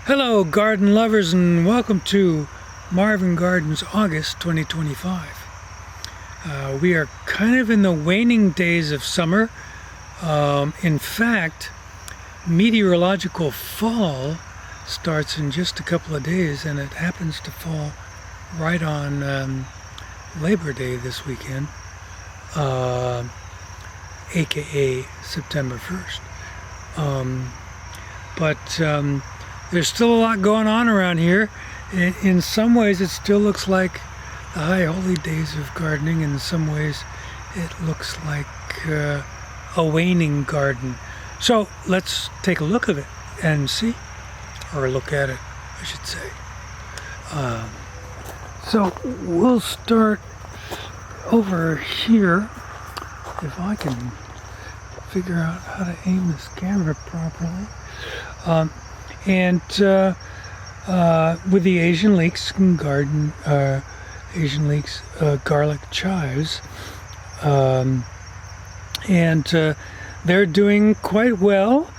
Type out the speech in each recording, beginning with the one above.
Hello garden lovers, and welcome to Marvin Gardens August 2025. We are kind of in the waning days of summer. In fact, meteorological fall starts in just a couple of days, and it happens to fall right on Labor Day this weekend, aka September 1st. But there's still a lot going on around here. In some ways it still looks like the high holy days of gardening. In some ways it looks like a waning garden. So let's take a look at it and see, or look at it I should say. So we'll start over here, if I can figure out how to aim this camera properly. And with the Asian leeks garden, garlic chives, and they're doing quite well.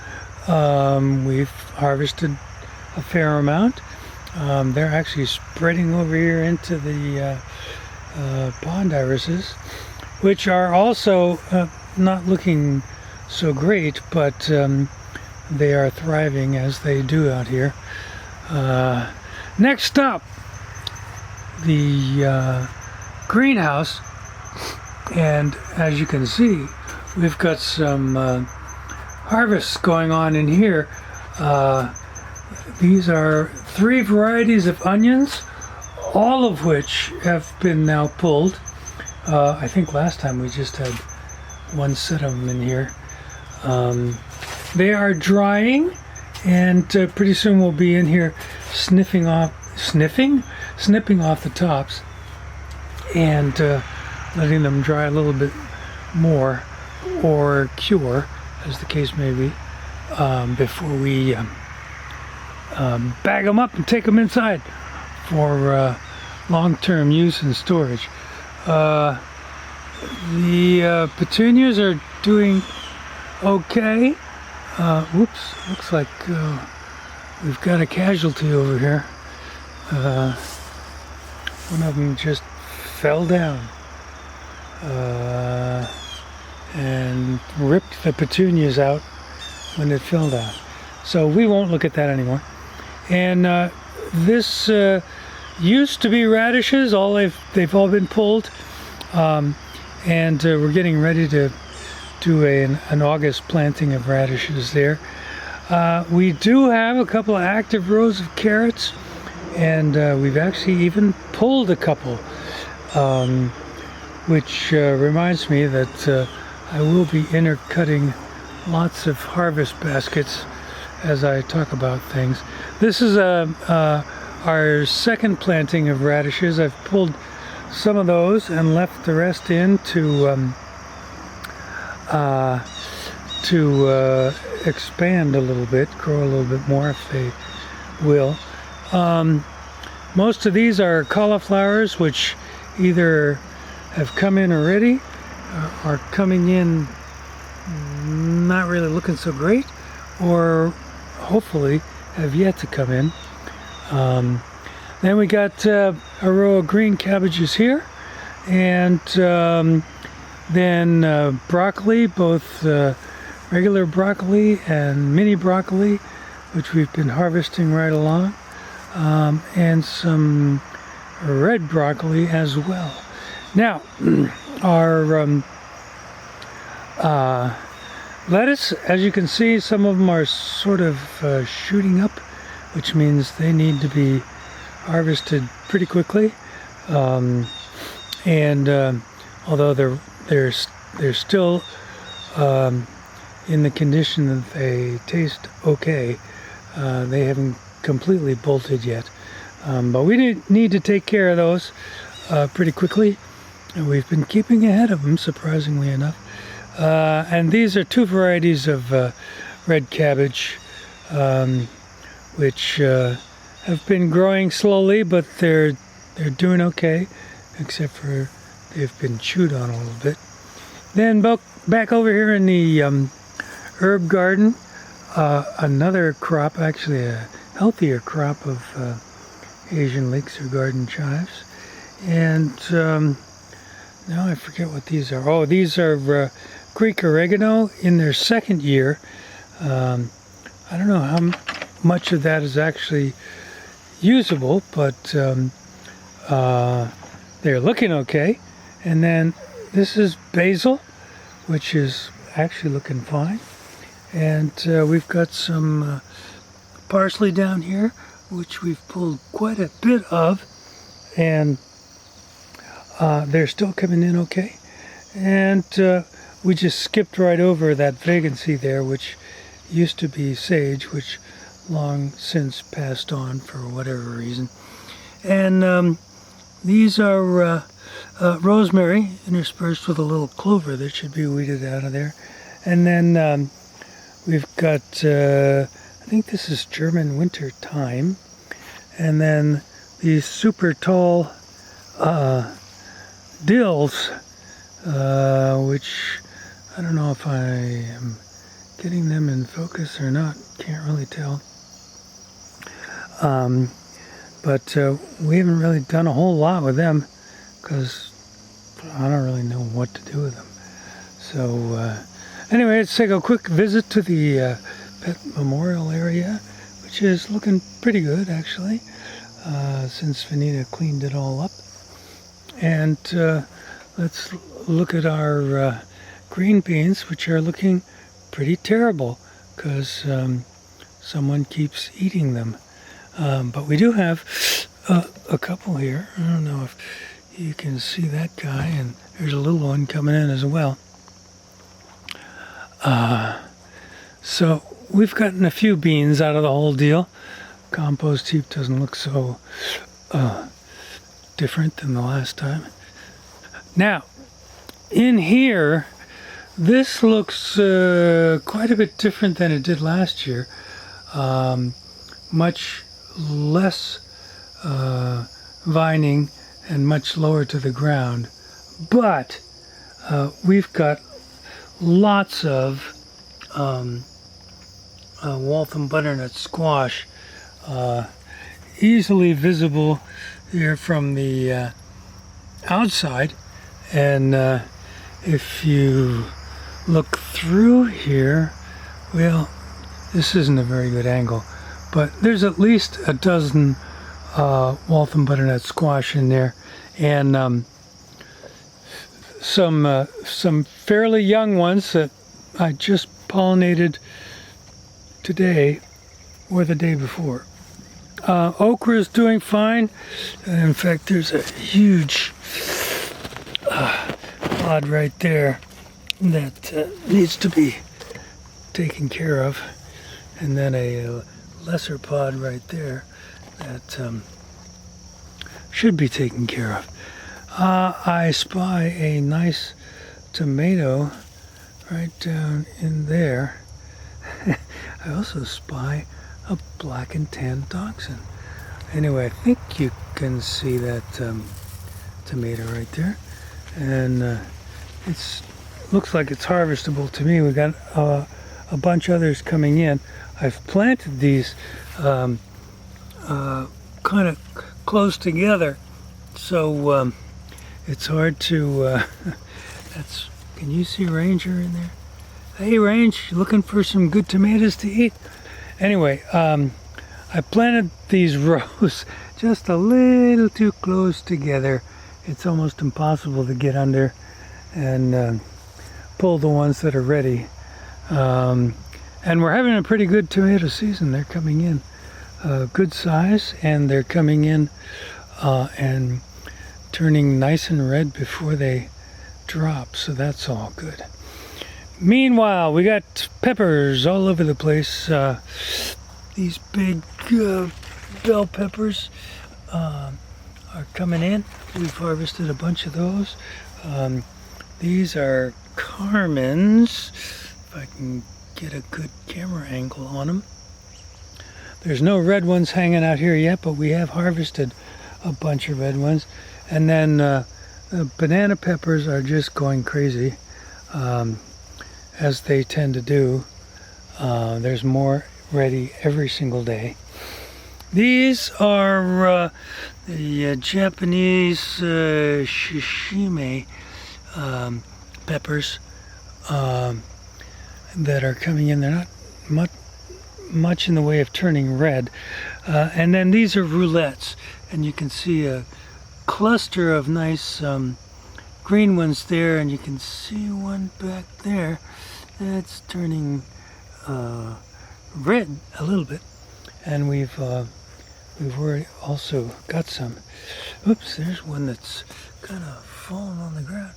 We've harvested a fair amount. They're actually spreading over here into the pond irises, which are also not looking so great, but they are thriving as they do out here. Next up, the greenhouse, and as you can see, we've got some harvests going on in here. These are 3 varieties of onions, all of which have been now pulled. I think last time we just had 1 set of them in here. They are drying, and pretty soon we'll be in here snipping off the tops and letting them dry a little bit more, or cure, as the case may be, before we bag them up and take them inside for long-term use and storage. The petunias are doing okay. Whoops, looks like we've got a casualty over here. One of them just fell down and ripped the petunias out when it fell down. So we won't look at that anymore. And this used to be radishes. They've all been pulled, and we're getting ready to do an August planting of radishes there. We do have a couple of active rows of carrots, and we've actually even pulled a couple, which reminds me that I will be intercutting lots of harvest baskets as I talk about things. This is our second planting of radishes. I've pulled some of those and left the rest in to expand a little bit, grow a little bit more if they will. Most of these are cauliflowers, which either have come in already, are coming in not really looking so great, or hopefully have yet to come in. Then we got a row of green cabbages here, and then broccoli, both regular broccoli and mini broccoli, which we've been harvesting right along, and some red broccoli as well. Now, our lettuce, as you can see, some of them are sort of shooting up, which means they need to be harvested pretty quickly. And although they're still in the condition that they taste okay, they haven't completely bolted yet. But we need to take care of those pretty quickly, and we've been keeping ahead of them, surprisingly enough. And these are 2 varieties of red cabbage, which have been growing slowly, but they're doing okay, except for they've been chewed on a little bit. Then back over here in the herb garden, another crop, actually healthier crop of Asian leeks or garden chives. And now I forget what these are. Oh, these are Greek oregano in their second year. I don't know how much of that is actually usable, but they're looking okay. And then this is basil, which is actually looking fine. And we've got some parsley down here, which we've pulled quite a bit of, and they're still coming in okay. And we just skipped right over that vacancy there, which used to be sage, which long since passed on for whatever reason. And these are rosemary interspersed with a little clover that should be weeded out of there. And then we've got, I think this is German winter thyme. And then these super tall dills, which I don't know if I am getting them in focus or not. Can't really tell. But we haven't really done a whole lot with them because I don't really know what to do with them. So anyway, let's take a quick visit to the pet memorial area, which is looking pretty good actually, since Vanita cleaned it all up. And let's look at our green beans, which are looking pretty terrible because someone keeps eating them. But we do have a couple here. I don't know if you can see that guy, and there's a little one coming in as well. So we've gotten a few beans out of the whole deal. Compost heap doesn't look so different than the last time. Now, in here, this looks quite a bit different than it did last year. Much less vining and much lower to the ground. But we've got lots of Waltham butternut squash easily visible here from the outside, and if you look through here, well, this isn't a very good angle, but there's at least a dozen Waltham butternut squash in there, and some fairly young ones that I just pollinated today or the day before. Okra is doing fine. In fact, there's a huge pod right there that needs to be taken care of, and then a lesser pod right there that should be taken care of. I spy a nice tomato right down in there. I also spy a black and tan dachshund. Anyway, I think you can see that tomato right there, and it looks like it's harvestable to me. We got a bunch others coming in. I've planted these kind of close together, so it's hard to. Can you see Ranger in there? Hey, Range, looking for some good tomatoes to eat? Anyway, I planted these rows just a little too close together. It's almost impossible to get under and pull the ones that are ready. And we're having a pretty good tomato season. They're coming in good size, and they're coming in and turning nice and red before they drop, so that's all good. Meanwhile, we got peppers all over the place. These big bell peppers are coming in. We've harvested a bunch of those. These are Carmen's, if I can get a good camera angle on them. There's no red ones hanging out here yet, but we have harvested a bunch of red ones. And then the banana peppers are just going crazy, as they tend to do. There's more ready every single day. These are the Japanese shishime peppers that are coming in. They're not much in the way of turning red. And then these are roulettes, and you can see a cluster of nice green ones there, and you can see one back there that's turning red a little bit. And we've already also got some. Oops, there's one that's kind of fallen on the ground,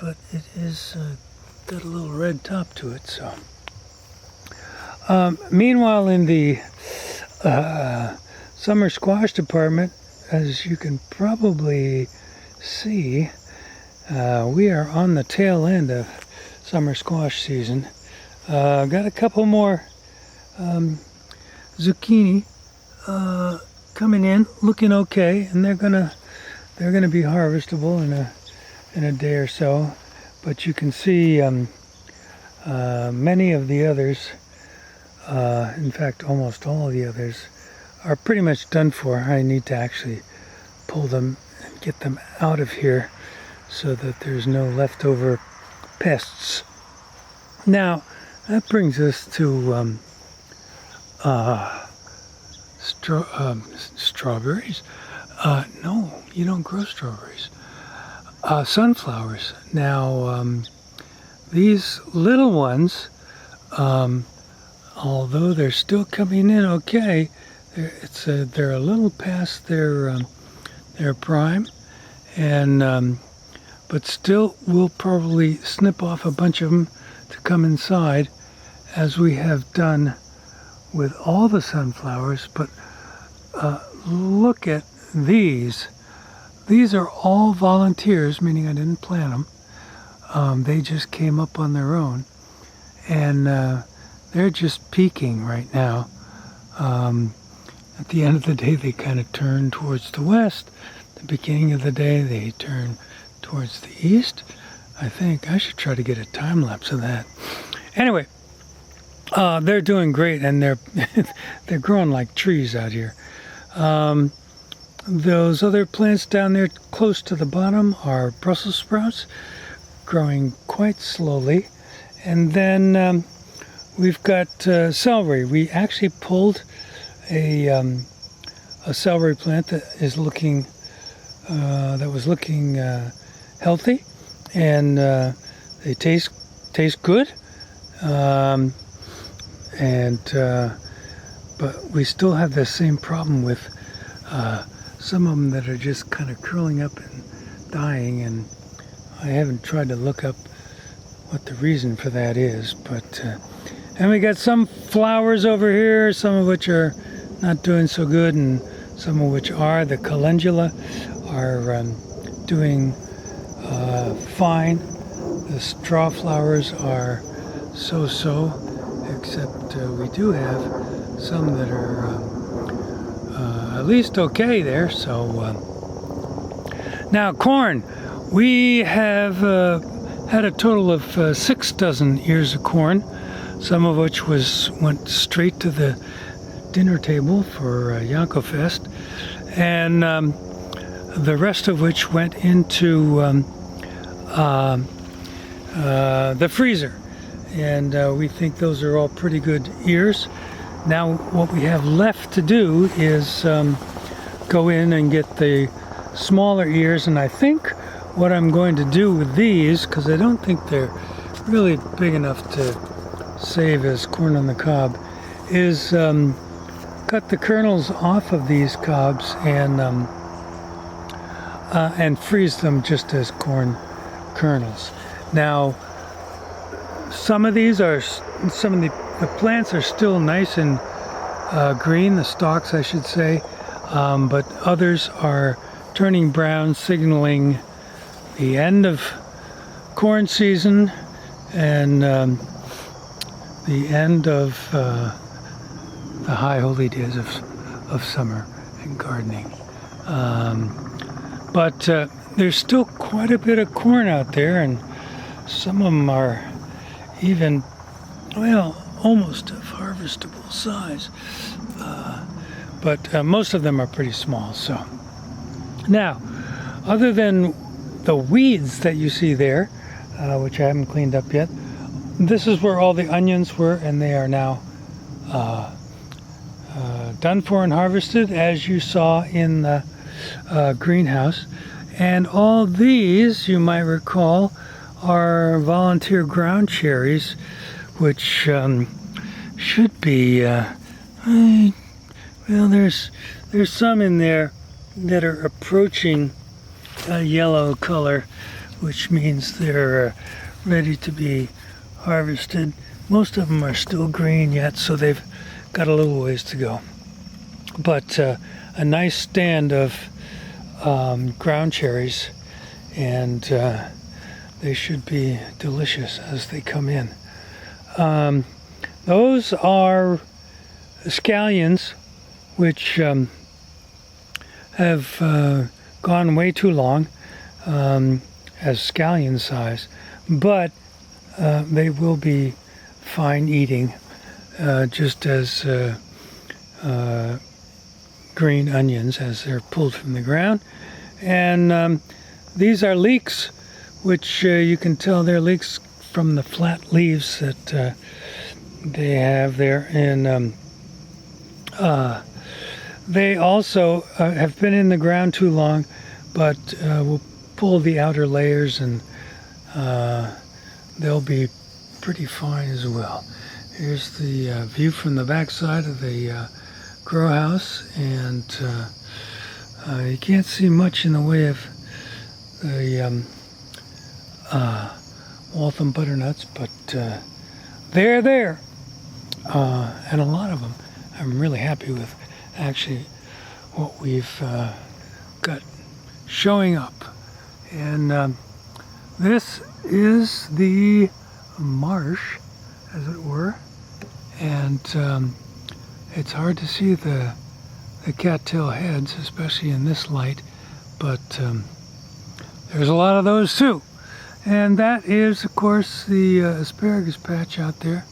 but it is got a little red top to it. So meanwhile, in the summer squash department, as you can probably see, we are on the tail end of summer squash season. Got a couple more zucchini coming in, looking okay, and they're gonna be harvestable in a day or so. But you can see many of the others, in fact almost all of the others, are pretty much done for. I need to actually pull them and get them out of here so that there's no leftover pests. Now that brings us to strawberries. No, you don't grow strawberries. Sunflowers. Now these little ones, although they're still coming in okay, they're a little past their prime, and but still we'll probably snip off a bunch of them to come inside, as we have done with all the sunflowers. But look at these. These are all volunteers, meaning I didn't plant them. They just came up on their own, and they're just peaking right now. At the end of the day, they kind of turn towards the west. The beginning of the day, they turn towards the east. I think I should try to get a time lapse of that. Anyway, they're doing great, and they're growing like trees out here. Those other plants down there close to the bottom are Brussels sprouts, growing quite slowly. And then we've got celery. We actually pulled a celery plant that was looking healthy, and they taste good. But we still have the same problem with some of them that are just kind of curling up and dying, and I haven't tried to look up what the reason for that is. But and we got some flowers over here, some of which are not doing so good, and some of which are. The calendula are doing fine. The straw flowers are so-so, except we do have some that are at least okay there. So now corn. We have had a total of 6 dozen ears of corn, some of which went straight to the dinner table for Yankofest, and the rest of which went into the freezer. And we think those are all pretty good ears. Now what we have left to do is go in and get the smaller ears, and I think what I'm going to do with these, because I don't think they're really big enough to save as corn on the cob, is cut the kernels off of these cobs and freeze them just as corn kernels. Now some of the plants are still nice and green, the stalks I should say, but others are turning brown, signaling the end of corn season and the end of the high holy days of summer and gardening. But there's still quite a bit of corn out there, and some of them are even, well, almost of harvestable size. but most of them are pretty small. So now, other than the weeds that you see there, which I haven't cleaned up yet, this is where all the onions were, and they are now done for and harvested, as you saw in the greenhouse. And all these, you might recall, are volunteer ground cherries, which should be well, there's some in there that are approaching a yellow color, which means they're ready to be harvested. Most of them are still green yet, so they've got a little ways to go. But a nice stand of ground cherries, and they should be delicious as they come in. Those are scallions, which have gone way too long as scallion size, but they will be fine eating, just as green onions as they're pulled from the ground. And these are leeks, which you can tell they're leeks from the flat leaves that they have there. And they also have been in the ground too long, but we'll pull the outer layers, and they'll be pretty fine as well. Here's the view from the back side of the grow house, and you can't see much in the way of the Waltham butternuts, but they're there, and a lot of them. I'm really happy with actually what we've got showing up. And this is the marsh, as it were, and it's hard to see the cattail heads, especially in this light, but there's a lot of those too. And that is, of course, the asparagus patch out there.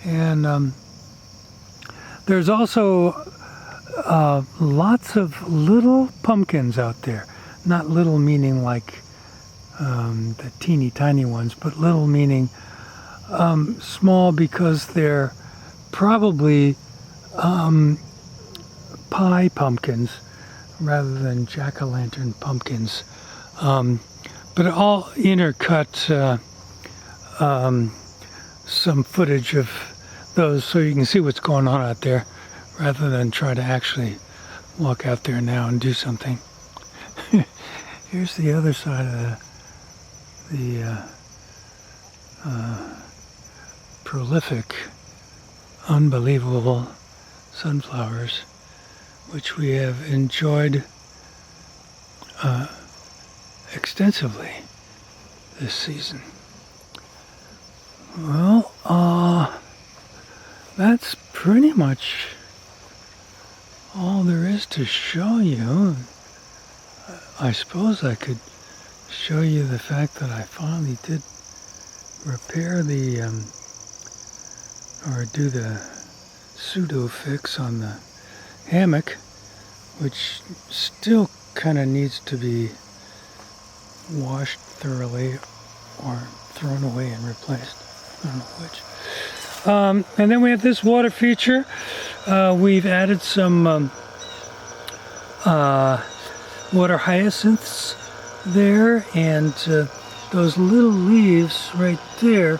And there's also lots of little pumpkins out there. Not little meaning like the teeny tiny ones, but little meaning small, because they're probably pie pumpkins rather than jack-o'-lantern pumpkins. But I'll intercut some footage of those so you can see what's going on out there, rather than try to actually walk out there now and do something. Here's the other side of the prolific, unbelievable sunflowers, which we have enjoyed extensively this season. Well, that's pretty much all there is to show you. I suppose I could show you the fact that I finally did repair the or do the pseudo fix on the hammock, which still kind of needs to be washed thoroughly or thrown away and replaced. I don't know which. And then we have this water feature. We've added some water hyacinths there, and those little leaves right there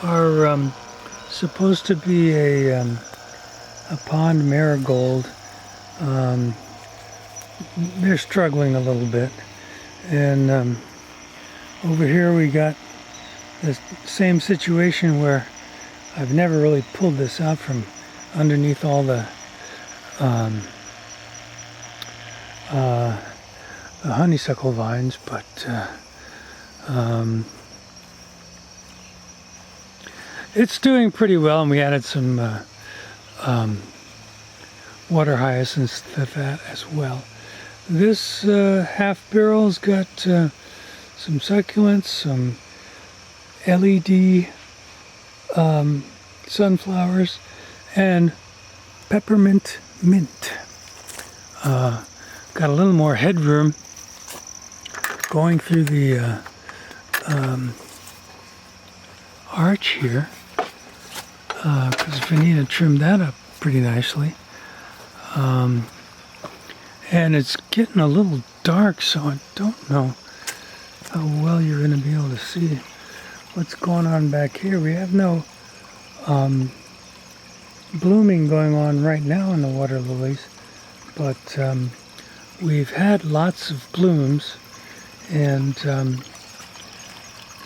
are supposed to be a pond marigold. They're struggling a little bit. And over here we got the same situation where I've never really pulled this out from underneath all the honeysuckle vines, but it's doing pretty well, and we added some water hyacinths to that as well. This half barrel's got some succulents, some LED sunflowers, and peppermint mint. got a little more headroom going through the arch here, because Vanita trimmed that up pretty nicely. And it's getting a little dark, so I don't know how well you're going to be able to see what's going on back here. We have no blooming going on right now in the water lilies, but we've had lots of blooms, and you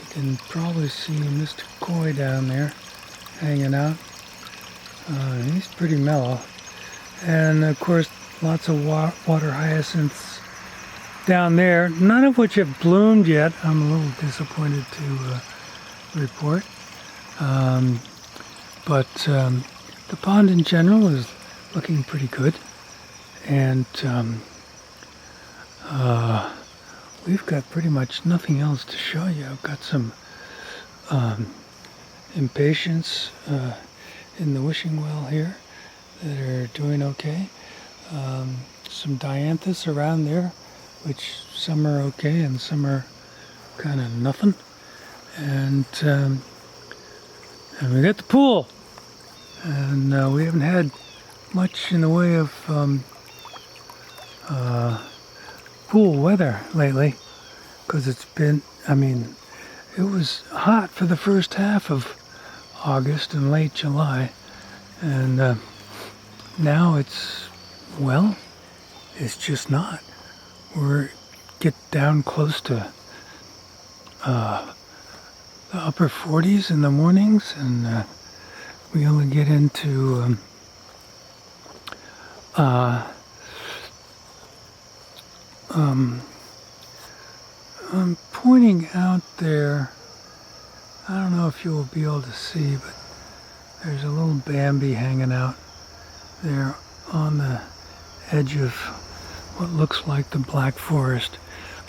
can probably see Mr. Koi down there hanging out. He's pretty mellow. And of course, lots of water hyacinths down there, none of which have bloomed yet. I'm a little disappointed to report. But the pond in general is looking pretty good. And we've got pretty much nothing else to show you. I've got some impatiens in the wishing well here that are doing okay. Some dianthus around there, which some are okay and some are kind of nothing. And we got the pool, and we haven't had much in the way of pool weather lately, because it's been, I mean, it was hot for the first half of August and late July, and now it's, well, it's just not. We're get down close to the upper 40s in the mornings, and we only get into I'm pointing out there, I don't know if you'll be able to see, but there's a little Bambi hanging out there on the edge of what looks like the Black Forest.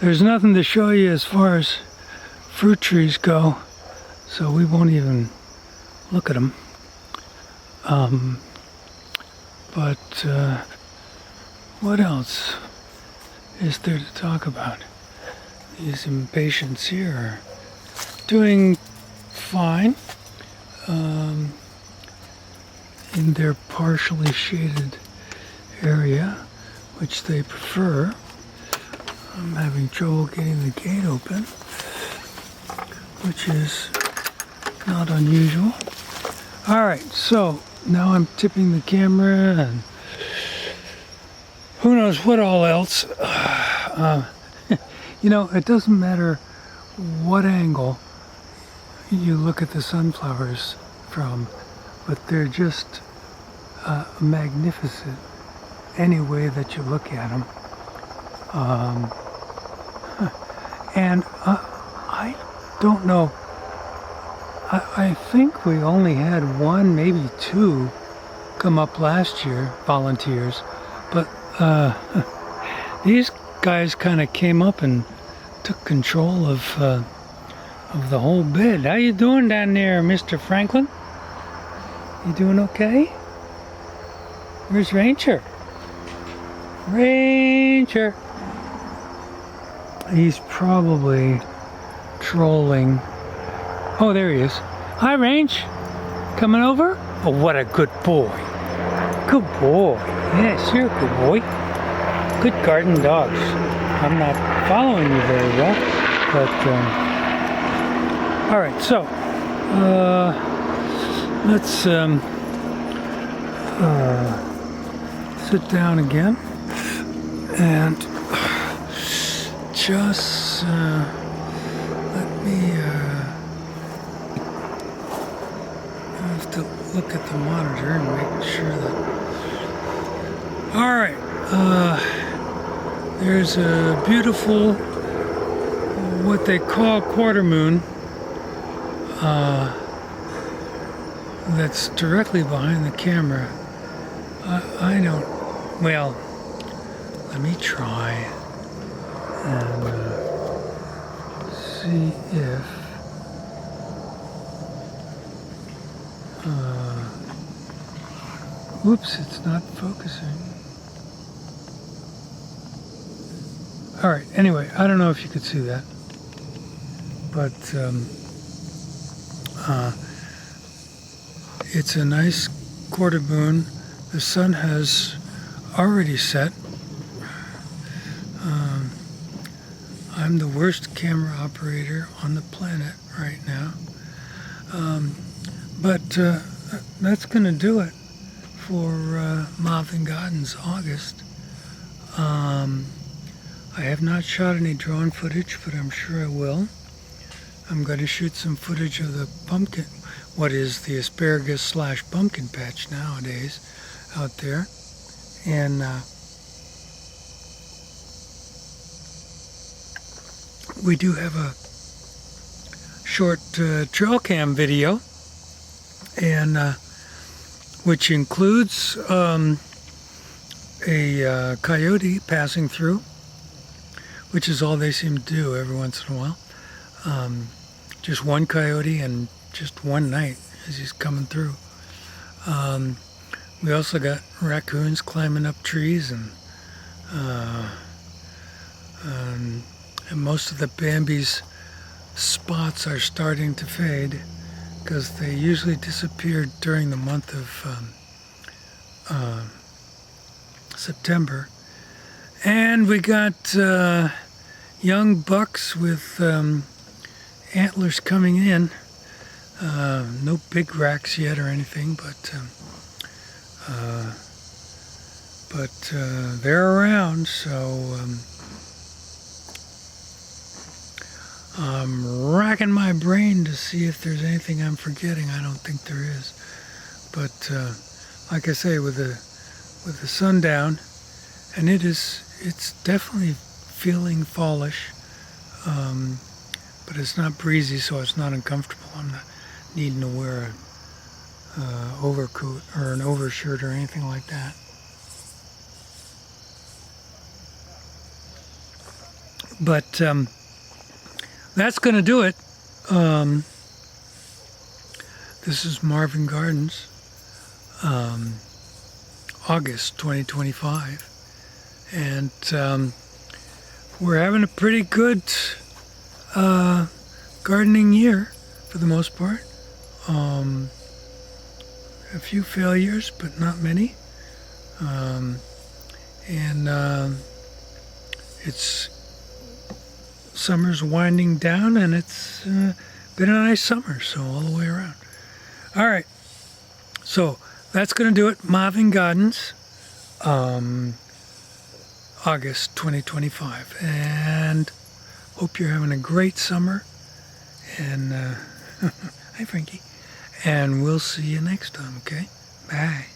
There's nothing to show you as far as fruit trees go, so we won't even look at them. But what else is there to talk about? These impatiens here are doing fine in their partially shaded area, which they prefer. I'm having trouble getting the gate open, which is not unusual. Alright, so now I'm tipping the camera and who knows what all else. You know, it doesn't matter what angle you look at the sunflowers from, but they're just magnificent any way that you look at them. And I don't know, I think we only had one, maybe two come up last year, volunteers, but these guys kind of came up and took control of the whole bed. How you doing down there, Mr. Franklin? You doing okay? Where's Ranger? Ranger! He's probably trolling. Oh, there he is. Hi, Range. Coming over? Oh, what a good boy. Good boy. Yes, you're a good boy. Good garden dogs. I'm not following you very well, but all right. So let's sit down again and just let me. I have to look at the monitor and make sure that. All right. There's a beautiful, what they call quarter moon, that's directly behind the camera. I don't, well, let me try and see if whoops, it's not focusing. All right, anyway, I don't know if you could see that, but it's a nice quarter moon. The sun has already set. I'm the worst camera operator on the planet right now. But that's going to do it for Marvin Gardens August. I have not shot any drone footage, but I'm sure I will. I'm going to shoot some footage of the pumpkin, what is the asparagus slash pumpkin patch nowadays out there. And we do have a short trail cam video, and which includes a coyote passing through, which is all they seem to do every once in a while. Just one coyote and just one night as he's coming through. We also got raccoons climbing up trees, and most of the Bambi's spots are starting to fade because they usually disappeared during the month of September. And we got young bucks with antlers coming in. No big racks yet or anything, but they're around, so I'm racking my brain to see if there's anything I'm forgetting. I don't think there is, but like I say, with the sun down, and it's definitely feeling fallish, but it's not breezy, so it's not uncomfortable. I'm not needing to wear a overcoat or an overshirt or anything like that. But that's going to do it. This is Marvin Gardens, August 2025, and we're having a pretty good gardening year for the most part. A few failures, but not many. It's summer's winding down, and it's been a nice summer, so all the way around. All right, so that's going to do it. Marvin Gardens, August 2025, and hope you're having a great summer. And hi, Frankie. And we'll see you next time. Okay, bye.